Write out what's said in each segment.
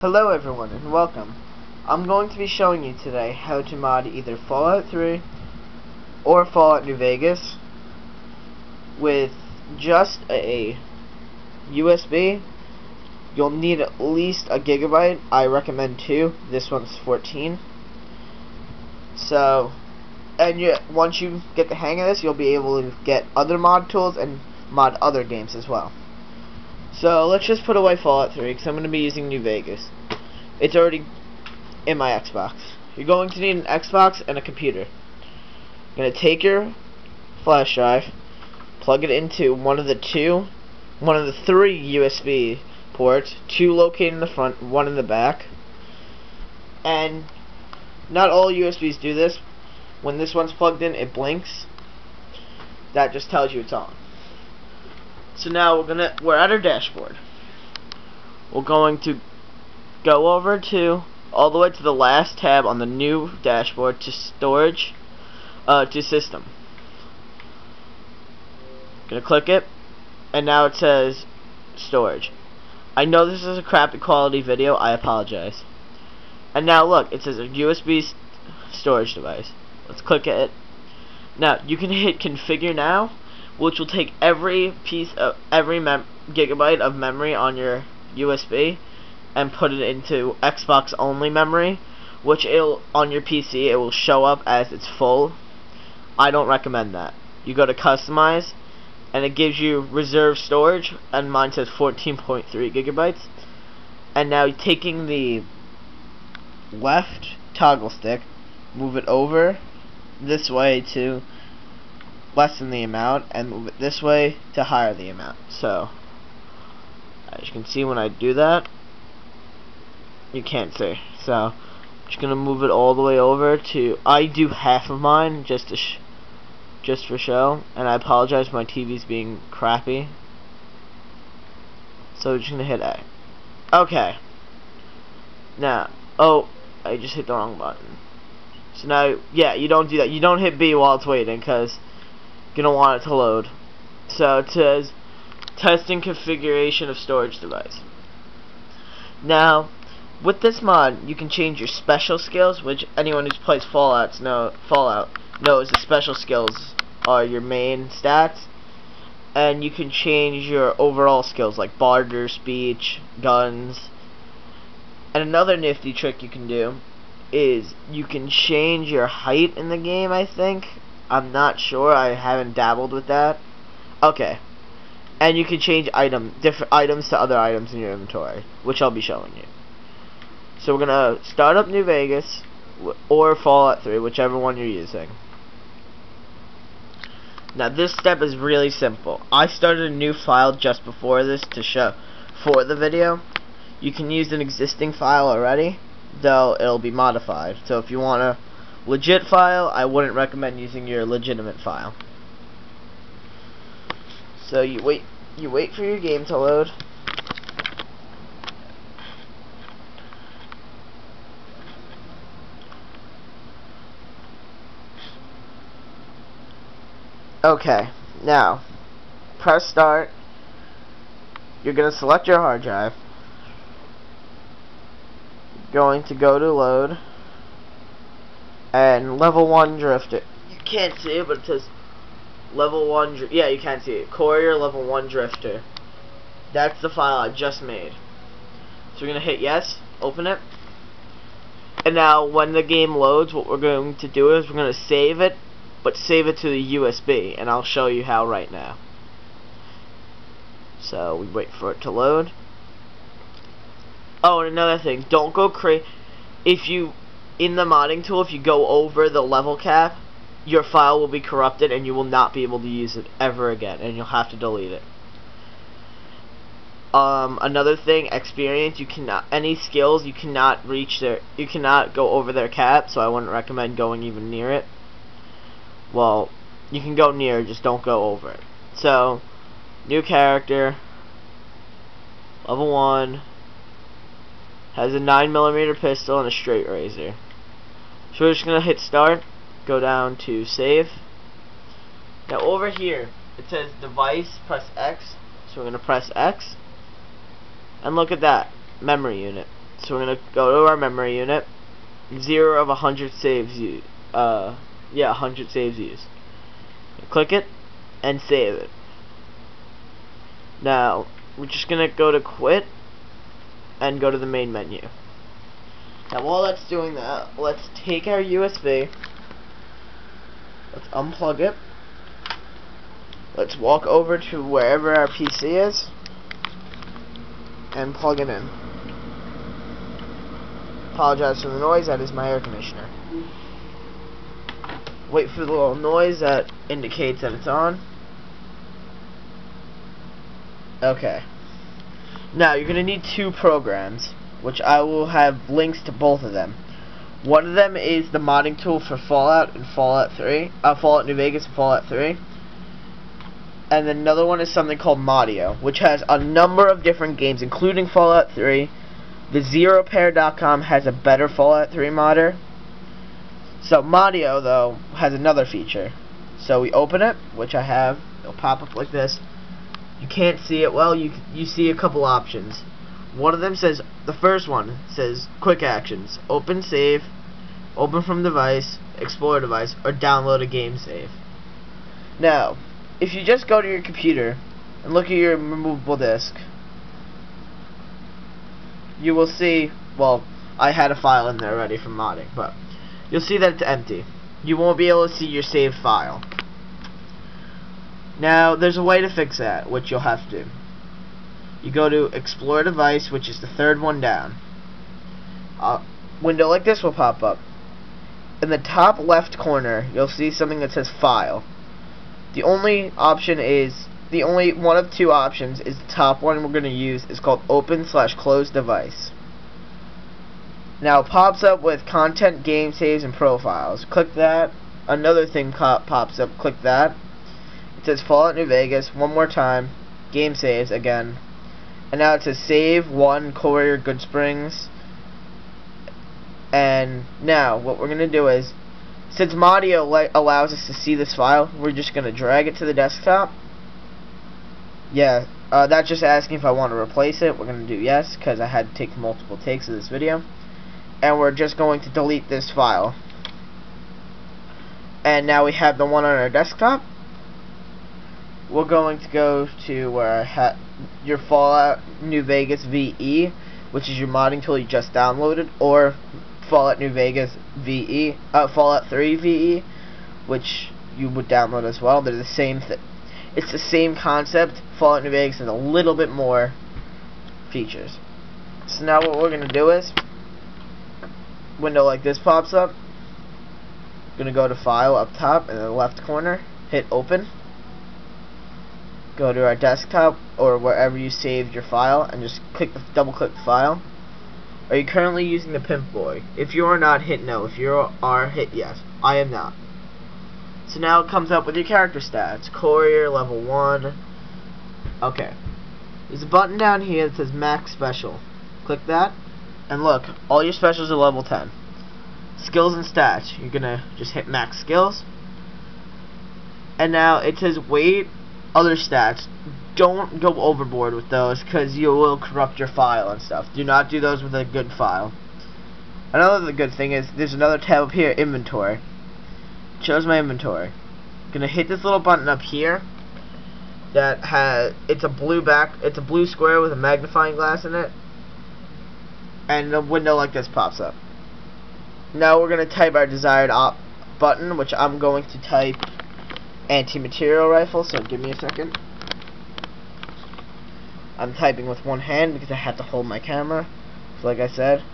Hello everyone and welcome. I'm going to be showing you today how to mod either Fallout 3 or Fallout New Vegas with just a USB. You'll need at least a gigabyte. I recommend 2. This one's 14. So, once you get the hang of this, you'll be able to get other mod tools and mod other games as well. So let's just put away Fallout 3 because I'm going to be using New Vegas. It's already in my Xbox. You're going to need an Xbox and a computer. You're going to take your flash drive, plug it into one of the 3 USB ports, 2 located in the front, 1 in the back. And not all USBs do this. When this one's plugged in, it blinks. That just tells you it's on. So now we're at our dashboard. We're going to go over to all the way to the last tab on the new dashboard to storage, to system. Gonna click it, and now it says storage. I know this is a crappy quality video. I apologize. And now look, it says a USB storage device. Let's click it. Now you can hit configure now, which will take every gigabyte of memory on your USB and put it into Xbox only memory, which on your PC it will show up as it's full. I don't recommend that. You go to customize and it gives you reserve storage, and mine says 14.3 gigabytes. And now taking the left toggle stick, move it over this way to lessen the amount, and move it this way to higher the amount. So as you can see, when I do that, you can't see. So I'm just gonna move it all the way over to. I do half of mine just for show, and I apologize. My TV's being crappy. So we're just gonna hit A. Okay. Now, I just hit the wrong button. So now, yeah, you don't do that. You don't hit B while it's waiting, because you don't want it to load. So it says testing configuration of storage device. Now, with this mod, you can change your special skills, which anyone who plays Fallout knows the special skills are your main stats, and you can change your overall skills like barter, speech, guns. And another nifty trick you can do is you can change your height in the game, I think. I'm not sure. I haven't dabbled with that. Okay. And you can change different items to other items in your inventory, which I'll be showing you. So we're gonna start up New Vegas or Fallout 3, whichever one you're using. Now this step is really simple. I started a new file just before this to show for the video. You can use an existing file already, though it'll be modified. So if you want a legit file, I wouldn't recommend using your legitimate file. So you wait for your game to load. Okay, now press start. You're going to select your hard drive. Going to go to load, and level 1 drifter. You can't see it, but it says level 1. Yeah, you can't see it. Courier level 1 drifter. That's the file I just made. So we're gonna hit yes, open it, and now when the game loads, what we're going to do is we're gonna save it, but save it to the USB, and I'll show you how right now. So we wait for it to load. Oh, and another thing, don't go crazy. In the modding tool, if you go over the level cap, your file will be corrupted and you will not be able to use it ever again, and you'll have to delete it. Another thing, experience, any skills, you cannot go over their cap, so I wouldn't recommend going even near it. Well, you can go near, just don't go over it. So, new character, level 1, has a 9mm pistol and a straight razor. So we're just gonna hit start, go down to save. Now over here it says device, press X. So we're gonna press X, and look at that, memory unit. So we're gonna go to our memory unit. 0 of 100 saves used. 100 saves used. Click it and save it. Now we're just gonna go to quit and go to the main menu. Now while that's doing that, let's take our USB. Let's unplug it. Let's walk over to wherever our PC is and plug it in. Apologize for the noise, that is my air conditioner. Wait for the little noise that indicates that it's on. Okay. Now you're going to need 2 programs, which I will have links to both of them. One of them is the modding tool for Fallout and Fallout New Vegas and Fallout 3. And then another one is something called Modio, which has a number of different games, including Fallout 3. The ZeroPair.com has a better Fallout 3 modder. So Modio, though, has another feature. So we open it, which I have. It'll pop up like this. You can't see it well. You see a couple options. One of them says, the first one says quick actions. Open save, open from device, explore device, or download a game save. Now, if you just go to your computer and look at your removable disk, you will see, well, I had a file in there already from modding, but you'll see that it's empty. You won't be able to see your saved file. Now, there's a way to fix that, which you'll have to do. You go to Explore Device, which is the third one down. A window like this will pop up. In the top left corner, you'll see something that says File. The only one of 2 options is the top one we're going to use is called Open/Close Device. Now it pops up with Content, Game Saves, and Profiles. Click that. Another thing pops up. Click that. It says Fallout New Vegas. One more time. Game Saves again. And now it says Save 1 Courier Good Springs. And now what we're going to do is, since Modio allows us to see this file, we're just going to drag it to the desktop. Yeah, that's just asking if I want to replace it. We're going to do yes, because I had to take multiple takes of this video. And we're just going to delete this file. And now we have the one on our desktop. We're going to go to where I had your Fallout New Vegas VE, which is your modding tool you just downloaded, or Fallout New Vegas VE, Fallout 3 VE, which you would download as well. They're the same thing. It's the same concept. Fallout New Vegas has a little bit more features. So now what we're going to do is, window like this pops up. Going to go to File up top in the left corner, hit Open. Go to our desktop or wherever you saved your file and just double click the file. Are you currently using the Pimp Boy? If you are not, hit no. If you are, hit yes. I am not. So now it comes up with your character stats. Courier, level 1. Okay. There's a button down here that says Max Special. Click that, and look, all your specials are level 10. Skills and stats. You're gonna just hit Max Skills. And now it says wait, other stats. Don't go overboard with those, because you will corrupt your file and stuff. Do not do those with a good file. Another good thing is, there's another tab up here, Inventory. It shows my inventory. I'm gonna hit this little button up here that has, it's a blue square with a magnifying glass in it, and a window like this pops up. Now we're gonna type our desired button, which I'm going to type anti-material rifle, so give me a second. I'm typing with one hand because I have to hold my camera, so like I said.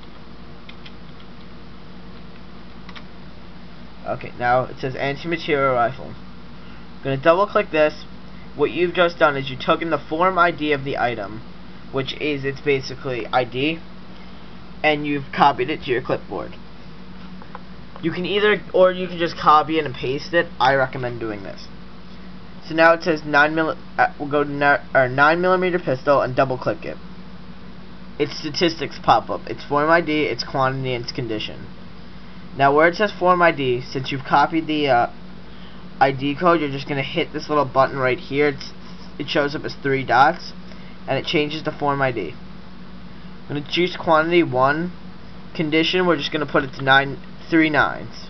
Okay, now it says anti-material rifle. I'm going to double click this. What you've just done is you took in the form ID of the item, which is its basically ID, and you've copied it to your clipboard. You can either, or you can just copy it and paste it. I recommend doing this. So now it says we'll go to 9mm pistol and double click it. Its statistics pop up. Its form ID, its quantity, and its condition. Now where it says form ID, since you've copied the ID code, you're just going to hit this little button right here. It shows up as 3 dots, and it changes the form ID. I'm going to choose quantity 1. Condition, we're just going to put it to 3 nines.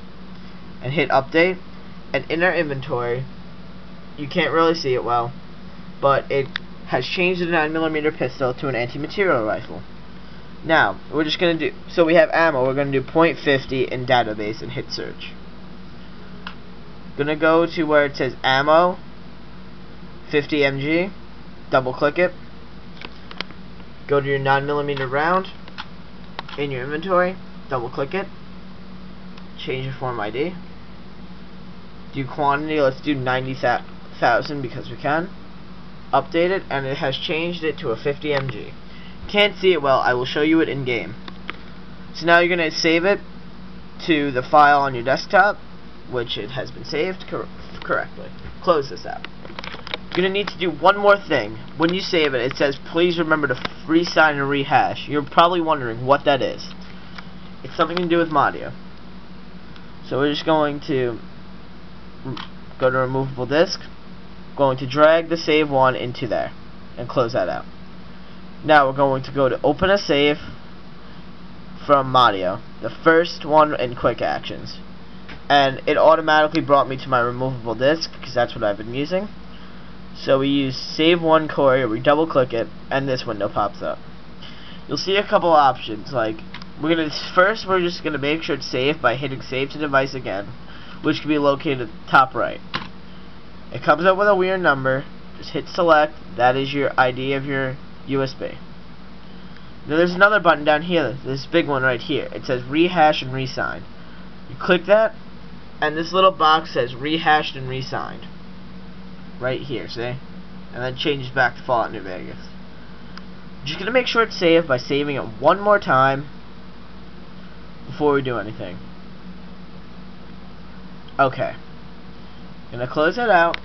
And hit update. And in our inventory, you can't really see it well, but it has changed the 9mm pistol to an anti-material rifle. Now, we're just going to do, so we have ammo, we're going to do .50 in database and hit search. Gonna go to where it says ammo, 50 mg, double click it, go to your 9mm round, in your inventory, double click it, change your form ID, do quantity, let's do 90,000 because we can, update it, and it has changed it to a 50 mg. Can't see it well, I will show you it in game. So now you're going to save it to the file on your desktop, which it has been saved correctly. Close this out. You're going to need to do one more thing. When you save it, it says please remember to re-sign and rehash. You're probably wondering what that is. It's something to do with Modio. So we're just going to go to removable disk, going to drag the save one into there and close that out. Now we're going to go to open a save from Modio, the first one in quick actions, and it automatically brought me to my removable disk because that's what I've been using. So we use save one query, we double click it, and this window pops up. You'll see a couple options, like we're just gonna make sure it's saved by hitting save to device again, which can be located at the top right. It comes up with a weird number. Just hit select. That is your ID of your USB. Now there's another button down here, this big one right here. It says rehash and resign. You click that, and this little box says rehashed and resigned. Right here, see? And then changes back to Fallout New Vegas. Just gonna make sure it's saved by saving it one more time before we do anything. Okay. Gonna close that out.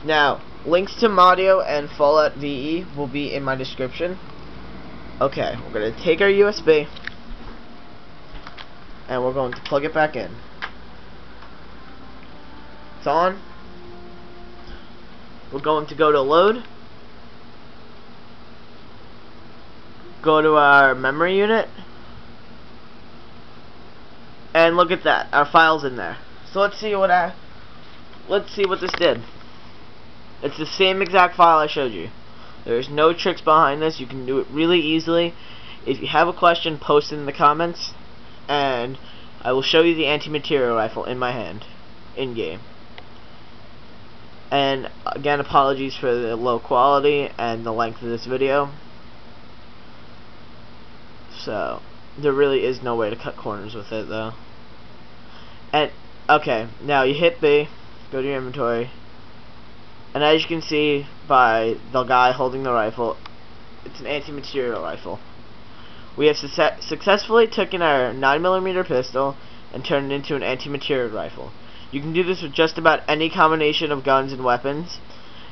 Now, links to Modio and Fallout VE will be in my description. Okay, we're going to take our USB and we're going to plug it back in. It's on. We're going to go to load. Go to our memory unit. And look at that. Our file's in there. So let's see what this did. It's the same exact file I showed you. There's no tricks behind this. You can do it really easily. If you have a question, post it in the comments, and I will show you the anti-material rifle in my hand, in game. And again, apologies for the low quality and the length of this video. So there really is no way to cut corners with it, though. And okay, now you hit B, go to your inventory. And as you can see by the guy holding the rifle, it's an anti-material rifle. We have successfully taken our 9mm pistol and turned it into an anti-material rifle. You can do this with just about any combination of guns and weapons.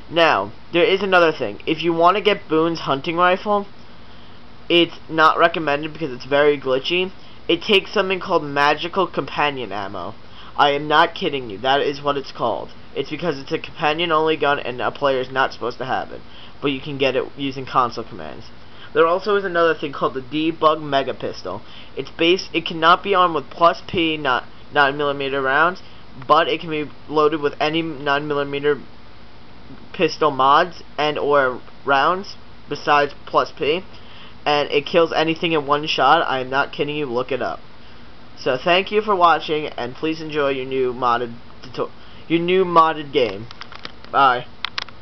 Now, there is another thing. If you want to get Boone's hunting rifle, it's not recommended because it's very glitchy. It takes something called magical companion ammo. I am not kidding you. That is what it's called. It's because it's a companion-only gun and a player is not supposed to have it. But you can get it using console commands. There also is another thing called the Debug Mega Pistol. It cannot be armed with plus P 9mm rounds, but it can be loaded with any 9mm pistol mods and or rounds besides plus P. And it kills anything in one shot. I am not kidding you. Look it up. So thank you for watching, and please enjoy your new modded game. Bye.